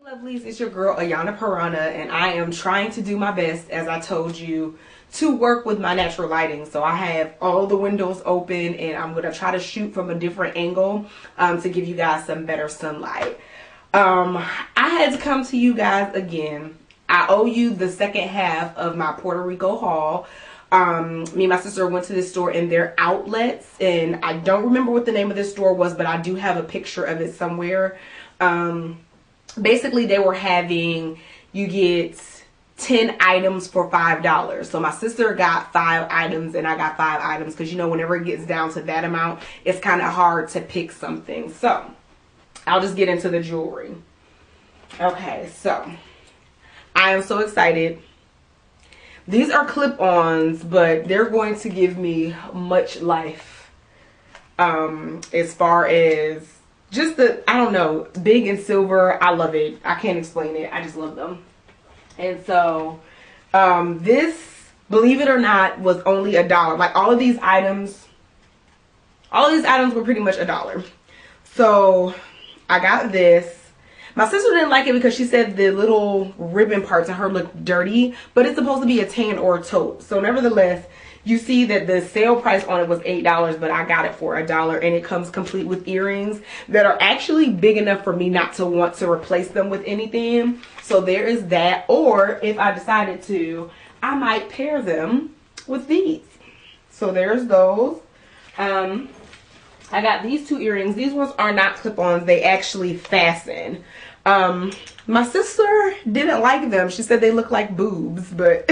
Lovelies, it's your girl Ayana Piranha, and I am trying to do my best, as I told you, to work with my natural lighting. So I have all the windows open, and I'm going to try to shoot from a different angle to give you guys some better sunlight. I had to come to you guys again. I owe you the second half of my Puerto Rico haul. Me and my sister went to this store in their outlets, and I don't remember what the name of this store was, but I do have a picture of it somewhere. Basically, they were having, you get 10 items for $5. So my sister got 5 items and I got 5 items, because you know, whenever it gets down to that amount, it's kind of hard to pick something. So I'll just get into the jewelry. Okay, so I am so excited. These are clip-ons, but they're going to give me much life as far as just the, I don't know, big and silver. I love it. I can't explain it. I just love them. And so this, believe it or not, was only $1. Like all of these items were pretty much $1. So I got this. My sister didn't like it because she said the little ribbon parts in her looked dirty, but it's supposed to be a tan or a taupe. So nevertheless, you see that the sale price on it was $8, but I got it for $1, and it comes complete with earrings that are actually big enough for me not to want to replace them with anything. So there is that. Or if I decided to, I might pair them with these. So there's those. I got these 2 earrings. These ones are not clip-ons. They actually fasten. My sister didn't like them. She said they look like boobs, but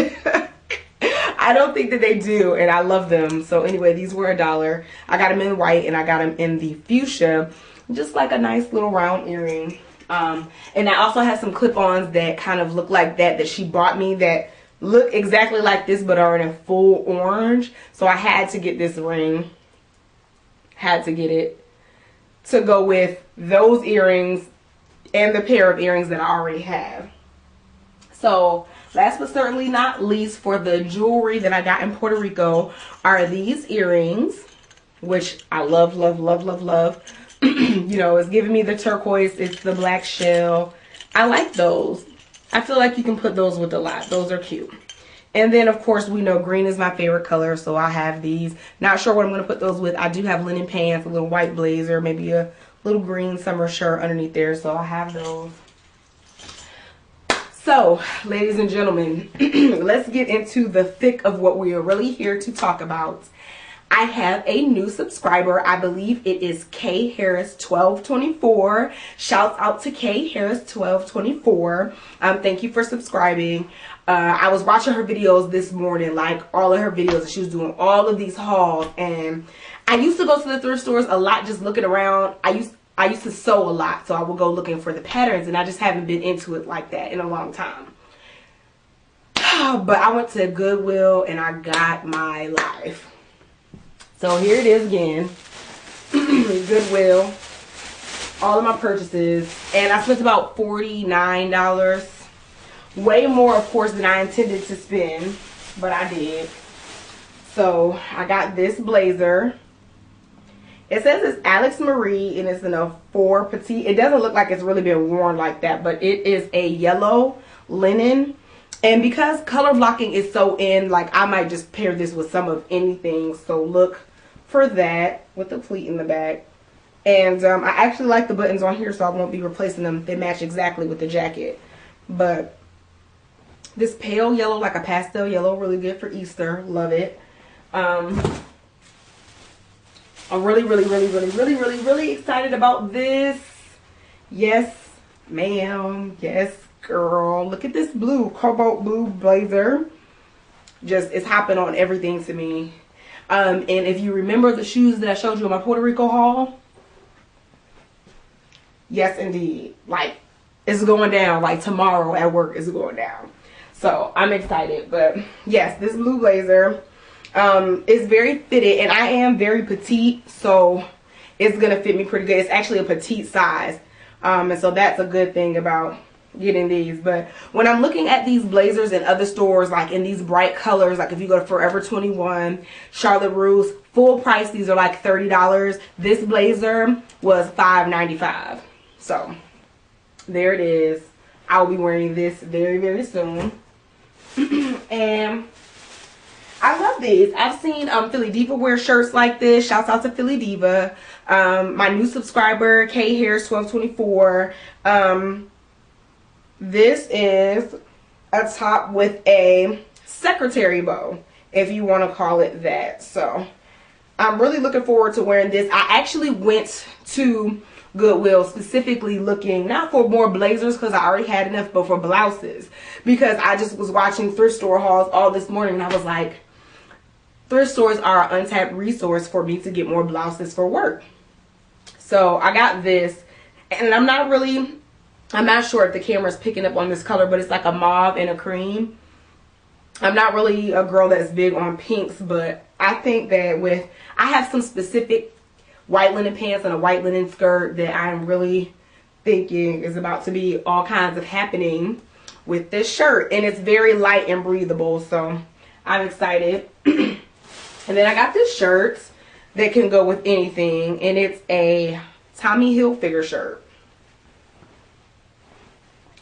I don't think that they do, and I love them. So anyway, these were $1. I got them in white and I got them in the fuchsia, just like a nice little round earring. And I also had some clip-ons that kind of look like that she bought me, that look exactly like this but are in a full orange. So I had to get this ring. Had to get it to go with those earrings and the pair of earrings that I already have. So last but certainly not least, for the jewelry that I got in Puerto Rico, are these earrings, which I love, love, love, love, love. You know, it's giving me the turquoise. It's the black shell. I like those. I feel like you can put those with a lot. Those are cute. And then, of course, we know green is my favorite color, so I have these. Not sure what I'm going to put those with. I do have linen pants, a little white blazer, maybe a little green summer shirt underneath there, so I have those. So, ladies and gentlemen, let's get into the thick of what we are really here to talk about. I have a new subscriber. I believe it is K Harris 1224. Shouts out to K Harris 1224. Thank you for subscribing. I was watching her videos this morning, like all of her videos, and she was doing all of these hauls. And I used to go to the thrift stores a lot, just looking around. I used to sew a lot, so I would go looking for the patterns, and I just haven't been into it like that in a long time. But I went to Goodwill and I got my life. So here it is again. Goodwill. All of my purchases. And I spent about $49. Way more, of course, than I intended to spend. But I did. So I got this blazer. It says it's Alex Marie and it's in a 4 petite. It doesn't look like it's really been worn like that, but it is a yellow linen. And because color blocking is so in, like, I might just pair this with some of anything. So look for that with the pleat in the back. And I actually like the buttons on here, so I won't be replacing them. They match exactly with the jacket. But this pale yellow, like a pastel yellow, really good for Easter. Love it. I'm really, really, really, really, really, really, really excited about this. Yes, ma'am. Yes, girl. Look at this blue, cobalt blue blazer. Just, it's hopping on everything to me. And if you remember the shoes that I showed you in my Puerto Rico haul, yes, indeed. Like, it's going down. Like, tomorrow at work, it's going down. So, I'm excited. But, yes, this blue blazer is very fitted. And I am very petite, so it's going to fit me pretty good. It's actually a petite size. And so, that's a good thing about getting these. But when I'm looking at these blazers in other stores, like in these bright colors, like if you go to Forever 21, Charlotte Russe, full price, these are like $30. This blazer was $5.95. So there it is. I'll be wearing this very, very soon. And I love these. I've seen Philly Diva wear shirts like this. Shouts out to Philly Diva. My new subscriber, K Hairs 1224. This is a top with a secretary bow, if you want to call it that. So I'm really looking forward to wearing this. I actually went to Goodwill specifically looking not for more blazers because I already had enough, but for blouses, because I just was watching thrift store hauls all this morning and I was like, thrift stores are an untapped resource for me to get more blouses for work. So I got this, and I'm not sure if the camera's picking up on this color, but it's like a mauve and a cream. I'm not really a girl that's big on pinks, but I think that I have some specific white linen pants and a white linen skirt that I'm really thinking is about to be all kinds of happening with this shirt. And it's very light and breathable, so I'm excited. And then I got this shirt that can go with anything, and it's a Tommy Hilfiger shirt.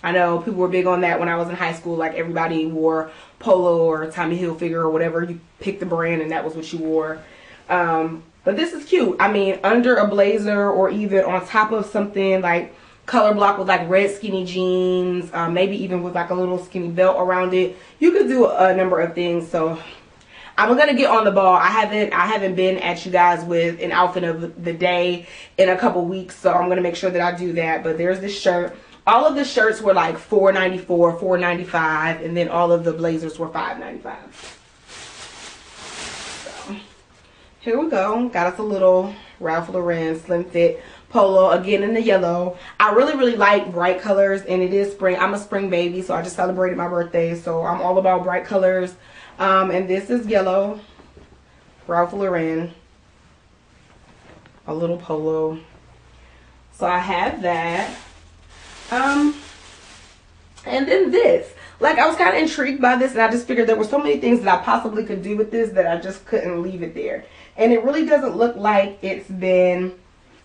I know people were big on that when I was in high school. Like, everybody wore Polo or Tommy Hilfiger or whatever. You picked the brand and that was what you wore. But this is cute. I mean, under a blazer or even on top of something like color block with like red skinny jeans, maybe even with like a little skinny belt around it. You could do a number of things. So I'm gonna get on the ball. I haven't been at you guys with an outfit of the day in a couple weeks, so I'm gonna make sure that I do that. But there's this shirt. All of the shirts were like $4.94, $4.95, and then all of the blazers were $5.95. So here we go. Got us a little Ralph Lauren slim fit polo, again in the yellow. I really like bright colors, and it is spring. I'm a spring baby, so I just celebrated my birthday, so I'm all about bright colors. And this is yellow, Ralph Lauren, a little polo. So I have that. And then this, like, I was kind of intrigued by this, and I just figured there were so many things that I possibly could do with this that I just couldn't leave it there. And it really doesn't look like it's been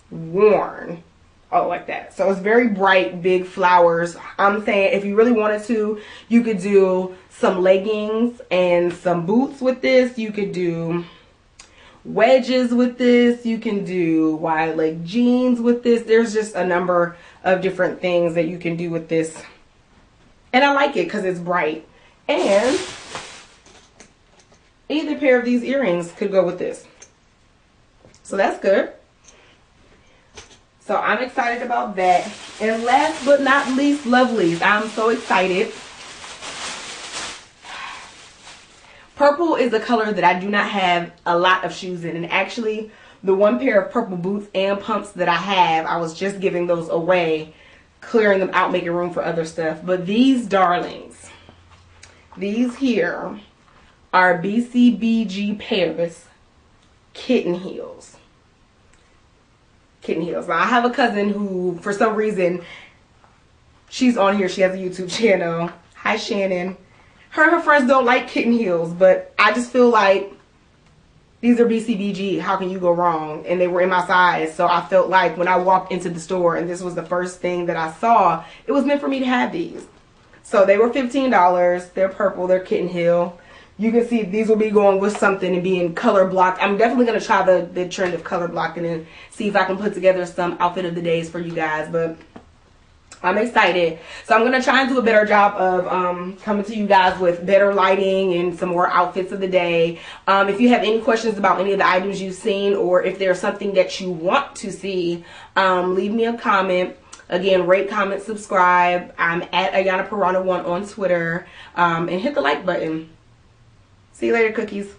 worn. Oh, like that. So it's very bright, big flowers. I'm saying if you really wanted to, you could do some leggings and some boots with this. You could do wedges with this. You can do wide leg jeans with this. There's just a number of different things that you can do with this. And I like it because it's bright. And either pair of these earrings could go with this. So that's good. So I'm excited about that. And last but not least, lovelies. I'm so excited. Purple is a color that I do not have a lot of shoes in. And actually, the one pair of purple boots and pumps that I have, I was just giving those away, clearing them out, making room for other stuff. But these darlings, these here are BCBG Paris kitten heels. Kitten heels. Now, I have a cousin who, for some reason, she's on here. She has a YouTube channel. Hi, Shannon. Her and her friends don't like kitten heels, but I just feel like these are BCBG. How can you go wrong? And they were in my size, so I felt like when I walked into the store and this was the first thing that I saw, it was meant for me to have these. So they were $15. They're purple. They're kitten heel. You can see these will be going with something and being color blocked. I'm definitely going to try the trend of color blocking and see if I can put together some outfit of the days for you guys. But I'm excited. So I'm going to try and do a better job of coming to you guys with better lighting and some more outfits of the day. If you have any questions about any of the items you've seen, or if there's something that you want to see, leave me a comment. Again, rate, comment, subscribe. I'm at Ayana Piranha 1 on Twitter. And hit the like button. See you later, cookies.